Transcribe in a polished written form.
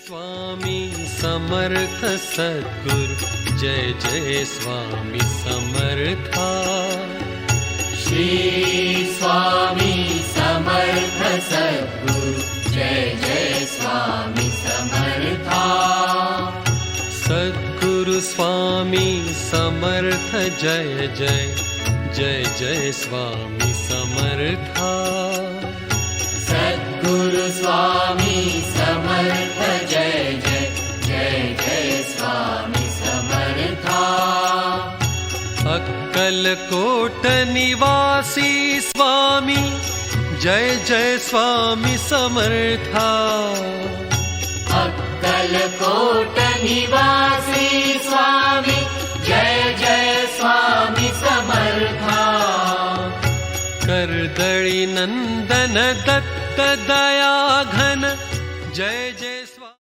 स्वामी समर्थ सद्गुरु जय जय स्वामी समर्था। श्री स्वामी समर्थ सद्गुरु जय जय स्वामी समर्था। सद्गुरु स्वामी समर्थ जय जय जय जय स्वामी समर्था। सद्गुरु स्वामी समर्थ जय जय जय जय स्वामी समर्था। अक्कलकोट निवासी स्वामी जय जय स्वामी समर्था। अक्कलकोट निवासी स्वामी जय जय स्वामी समर्था। कर्दळी नंदन दत्त दया घन जय जय